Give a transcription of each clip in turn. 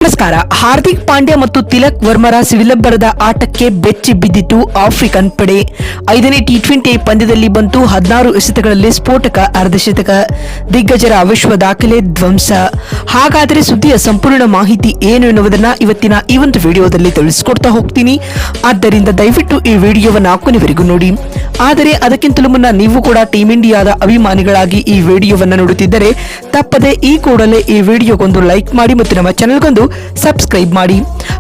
ನಮಸ್ಕಾರ. ಹಾರ್ದಿಕ್ ಪಾಂಡ್ಯ ಮತ್ತು ತಿಲಕ್ ವರ್ಮರ ಸಿವಿಲಬ್ಬರದ ಆಟಕ್ಕೆ ಬೆಚ್ಚಿ ಬಿದ್ದಿತು ಆಫ್ರಿಕನ್ ಪಡೆ. 5ನೇ ಟಿ20 ಪಂದ್ಯದಲ್ಲಿ ಬಂತು 16 ಎಸೆತಗಳಲ್ಲಿ ಸ್ಫೋಟಕ ಅರ್ಧಶತಕ. ದಿಗ್ಗಜರ ವಿಶ್ವ ದಾಖಲೆ ಧ್ವಂಸ. ಹಾಗಾದರೆ ಸುದ್ದಿಯ ಸಂಪೂರ್ಣ ಮಾಹಿತಿ ಏನು ಎನ್ನುವುದನ್ನ ಇವತ್ತಿನ ಈ ಒಂದು ವಿಡಿಯೋದಲ್ಲಿ ತಿಳಿಸಿಕೊಡ್ತಾ ಹೋಗ್ತೀನಿ. ಆದ್ದರಿಂದ ದಯವಿಟ್ಟು ಈ ವಿಡಿಯೋವನ್ನ ಕೊನೆವರೆಗೂ ನೋಡಿ. ಆದರೆ ಅದಕ್ಕಿಂತಲೂ ಮುನ್ನ ನೀವು ಕೂಡ ಟೀಂ ಇಂಡಿಯಾದ ಅಭಿಮಾನಿಗಳಾಗಿ ಈ ವಿಡಿಯೋವನ್ನ ನೋಡುತ್ತಿದ್ದರೆ ತಪ್ಪದೆ ಈ ಕೂಡಲೇ ಈ ವಿಡಿಯೋಗೊಂದು ಲೈಕ್ ಮಾಡಿ ಮತ್ತು ನಮ್ಮ ಚಾನೆಲ್ಗೊಂದು ಸಬ್ಸ್ಕ್ರೈಬ್ ಮಾಡಿ.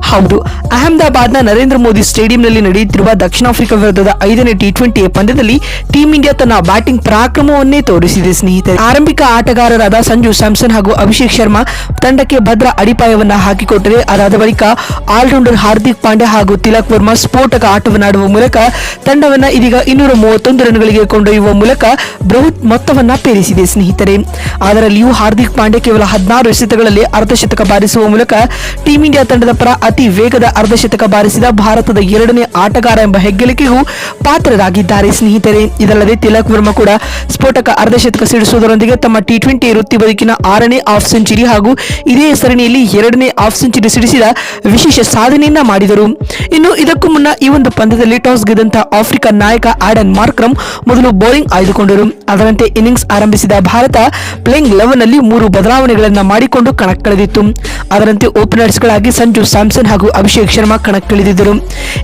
ಹೌದು, ಅಹಮದಾಬಾದ್ನ ನರೇಂದ್ರ ಮೋದಿ ಸ್ಟೇಡಿಯಂನಲ್ಲಿ ನಡೆಯುತ್ತಿರುವ ದಕ್ಷಿಣ ಆಫ್ರಿಕಾ ವಿರುದ್ಧದ 5ನೇ ಟಿ20 ಪಂದ್ಯದಲ್ಲಿ ಟೀಂ ಇಂಡಿಯಾ ತನ್ನ ಬ್ಯಾಟಿಂಗ್ ಪರಾಕ್ರಮವನ್ನೇ ತೋರಿಸಿದೆ ಸ್ನೇಹಿತರೆ. ಆರಂಭಿಕ ಆಟಗಾರರಾದ ಸಂಜು ಸ್ಯಾಮ್ಸನ್ ಹಾಗೂ ಅಭಿಷೇಕ್ ಶರ್ಮಾ ತಂಡಕ್ಕೆ ಭದ್ರ ಅಡಿಪಾಯವನ್ನ ಹಾಕಿಕೊಟ್ಟರೆ, ಅದಾದ ಬಳಿಕ ಆಲ್ರೌಂಡರ್ ಹಾರ್ದಿಕ್ ಪಾಂಡ್ಯ ಹಾಗೂ ತಿಲಕ್ ವರ್ಮಾ ಸ್ಫೋಟಕ ಆಟವನ್ನಾಡುವ ಮೂಲಕ ತಂಡವನ್ನ ಇದೀಗ 231 ರನ್ಗಳಿಗೆ ಕೊಂಡೊಯ್ಯುವ ಮೂಲಕ ಬೃಹತ್ ಮೊತ್ತವನ್ನ ಪೇರಿಸಿದೆ ಸ್ನೇಹಿತರೆ. ಅದರಲ್ಲಿಯೂ ಹಾರ್ದಿಕ್ ಪಾಂಡ್ಯ ಕೇವಲ 16 ಎಸೆತಗಳಲ್ಲಿ ಅರ್ಧಶತಕ ಬಾರಿಸುವ ಮೂಲಕ ಟೀಂ ಇಂಡಿಯಾ ತಂಡದ ಪರ ಅತಿ ವೇಗದ ಅರ್ಧಶತಕ ಬಾರಿಸಿದ ಭಾರತದ 2ನೇ ಆಟಗಾರ ಎಂಬ ಹೆಗ್ಗಳಿಕೆಗೂ ಪಾತ್ರರಾಗಿದ್ದಾರೆ ಸ್ನೇಹಿತರೆ. ಇದಲ್ಲದೆ ತಿಲಕ್ ವರ್ಮಾ ಕೂಡ ಸ್ಫೋಟಕ ಅರ್ಧಶತಕ ಸಿಡಿಸುವುದರೊಂದಿಗೆ ತಮ್ಮ ಟಿ20 ವೃತ್ತಿ ಬದುಕಿನ 6ನೇ ಹಾಫ್ ಸೆಂಚುರಿ ಹಾಗೂ ಇದೇ ಸರಣಿಯಲ್ಲಿ 2ನೇ ಹಾಫ್ ಸೆಂಚುರಿ ಸಿಡಿಸಿದ ವಿಶೇಷ ಸಾಧನೆಯನ್ನ ಮಾಡಿದರು. ಇನ್ನು ಇದಕ್ಕೂ ಮುನ್ನ ಈ ಒಂದು ಪಂದ್ಯದಲ್ಲಿ ಟಾಸ್ ಗೆದ್ದಂತ ಆಫ್ರಿಕಾ ನಾಯಕ ಆಡನ್ ಮಾರ್ಕ್ರಮ್ ಮೊದಲು ಬೌಲಿಂಗ್ ಆಯ್ದುಕೊಂಡರು. ಅದರಂತೆ ಇನ್ನಿಂಗ್ಸ್ ಆರಂಭಿಸಿದ ಭಾರತ ಪ್ಲೇಯಿಂಗ್ 11 ನಲ್ಲಿ 3 ಬದಲಾವಣೆಗಳನ್ನು ಮಾಡಿಕೊಂಡು ಕಣಕ್ಕಿಳಿದಿತ್ತು. ಅದರಂತೆ ಓಪನರ್ಸ್ಗಳಾಗಿ ಸಂಜು ಸ್ಯಾಮ್ಸನ್ ಹಾಗೂ ಅಭಿಷೇಕ್ ಶರ್ಮಾ ಕಣಕ್ಕಿಳಿದಿದ್ದರು.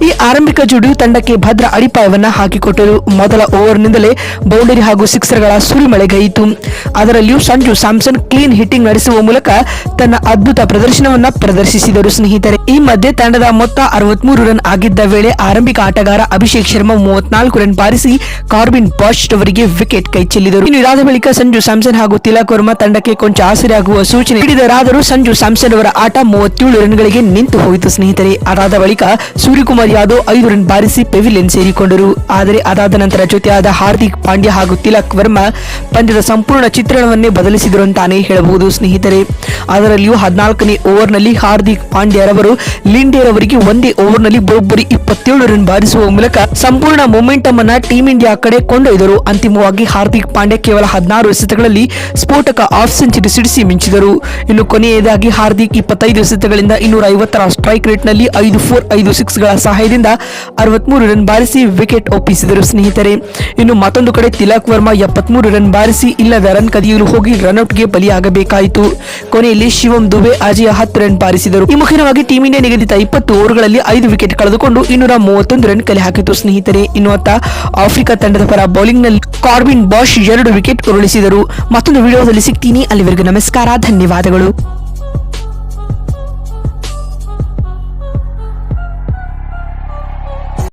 ಈ ಆರಂಭಿಕ ಜೋಡಿಯು ತಂಡಕ್ಕೆ ಭದ್ರ ಅಡಿಪಾಯವನ್ನ ಹಾಕಿಕೊಟ್ಟರು. ಮೊದಲ ಓವರ್ನಿಂದಲೇ ಬೌಂಡರಿ ಹಾಗೂ ಸಿಕ್ಸರ್ಗಳ ಸುರಿಮಳೆಗೈಯಿತು. ಅದರಲ್ಲಿಯೂ ಸಂಜು ಸ್ಯಾಮ್ಸನ್ ಕ್ಲೀನ್ ಹಿಟ್ಟಿಂಗ್ ನಡೆಸುವ ಮೂಲಕ ತನ್ನ ಅದ್ಭುತ ಪ್ರದರ್ಶನವನ್ನ ಪ್ರದರ್ಶಿಸಿದರು ಸ್ನೇಹಿತರೆ. ಈ ಮಧ್ಯೆ ತಂಡದ ಮೊತ್ತ 63 ರನ್ ಆಗಿದ್ದ ವೇಳೆ ಆರಂಭಿಕ ಆಟಗಾರ ಅಭಿಷೇಕ್ ಶರ್ಮಾ 34 ರನ್ ಬಾರಿಸಿ ಕಾರ್ಬಿನ್ ಬಾಷ್ ಅವರಿಗೆ ವಿಕೆಟ್ ಕೈಚೆಲ್ಲಿದರು. ಇನ್ನು ಇದಾದ ಬಳಿಕ ಸಂಜು ಸ್ಯಾಮ್ಸನ್ ಹಾಗೂ ತಿಲಕ್ ವರ್ಮಾ ತಂಡಕ್ಕೆ ಕೊಂಚ ಆಸರೆಯಾಗುವ ಸೂಚನೆ ನೀಡಿದರಾದರೂ ಸಂಜು ಸ್ಯಾಮ್ಸನ್ ಅವರ ಆಟ 37 ರನ್ಗಳಿಗೆ ನಿಂತು ಹೋಯಿತು ಸ್ನೇಹಿತರೆ. ಅದಾದ ಬಳಿಕ ಸೂರ್ಯಕುಮಾರ್ ಯಾದವ್ 5 ರನ್ ಬಾರಿಸಿ ಪೆವಿಲಿಯನ್ ಸೇರಿಕೊಂಡರು. ಆದರೆ ಅದಾದ ನಂತರ ಜೊತೆಯಾದ ಹಾರ್ದಿಕ್ ಪಾಂಡ್ಯ ಹಾಗೂ ತಿಲಕ್ ವರ್ಮಾ ಪಂದ್ಯದ ಸಂಪೂರ್ಣ ಚಿತ್ರಣವನ್ನೇ ಬದಲಿಸಿದರು ಅಂತಾನೆ ಹೇಳಬಹುದು ಸ್ನೇಹಿತರೆ. ಅದರಲ್ಲಿಯೂ 14ನೇ ಓವರ್ನಲ್ಲಿ ಹಾರ್ದಿಕ್ ಪಾಂಡ್ಯರವರು ಲಿಂಡೇರ್ ಅವರಿಗೆ ಒಂದೇ ಓವರ್ನಲ್ಲಿ ಬರೋಬ್ಬರಿ 27 ರನ್ ಬಾರಿಸುವ ಮೂಲಕ ಸಂಪೂರ್ಣ ಮೊಮೆಂಟಮ್ ಅನ್ನ ಟೀಂ ಇಂಡಿಯಾ ಕಡೆ ಕೊಂಡೊಯ್ದರು. ಅಂತಿಮವಾಗಿ ಹಾರ್ದಿಕ್ ಪಾಂಡ್ಯ ಕೇವಲ 16 ಎಸೆತಗಳಲ್ಲಿ ಸ್ಫೋಟಕ ಹಾಫ್ ಸೆಂಚುರಿ ಸಿಡಿಸಿ ಮಿಂಚಿದರು. ಇನ್ನು ಕೊನೆಯದಾಗಿ ಹಾರ್ದಿಕ್ 25 ಎಸೆತಗಳಿಂದ 250ರ ಸ್ಟ್ರೈಕ್ ರೇಟ್ ನಲ್ಲಿ 5 4 5 6 ಗಳ ಸಹಾಯದಿಂದ 63 ರನ್ ಬಾರಿಸಿ ವಿಕೆಟ್ ಒಪ್ಪಿಸಿದರು ಸ್ನೇಹಿತರೆ. ಇನ್ನು ಮತ್ತೊಂದು ಕಡೆ ತಿಲಕ್ ವರ್ಮಾ 73 ರನ್ ಬಾರಿಸಿ ಇಲ್ಲದ ರನ್ ಕದಿಯಲು ಹೋಗಿ ರನ್ಔಟ್ಗೆ ಬಲಿಯಾಗಬೇಕಾಯಿತು. ಕೊನೆಯಲ್ಲಿ ಶಿವಮ್ ದುಬೆ ಅಜೇಯ 10 ರನ್ ಬಾರಿಸಿದರು. ಈ ಮುಖೇನವಾಗಿ ಟೀಂ ಇಂಡಿಯಾ ನಿಗದಿತ 20 ಓವರ್ಗಳಲ್ಲಿ 5 ವಿಕೆಟ್ ಕಳೆದುಕೊಂಡು 231 ರನ್ ಕಲೆ ಹಾಕಿತು ಸ್ನೇಹಿತರೆ. ಇನ್ನು ಅತ್ತ ಆಫ್ರಿಕಾ ತಂಡದ ಪರ ಬೌಲಿಂಗ್ ನಲ್ಲಿ ಕಾರ್ಬಿನ್ ಬಾಷ್ 2 ವಿಕೆಟ್ ಉರುಳಿಸಿದರು. ಮತ್ತೊಂದು ವಿಡಿಯೋದಲ್ಲಿ ಸಿಗ್ತೀನಿ. ಅಲ್ಲಿವರೆಗೂ ನಮಸ್ಕಾರ, ಧನ್ಯವಾದಗಳು.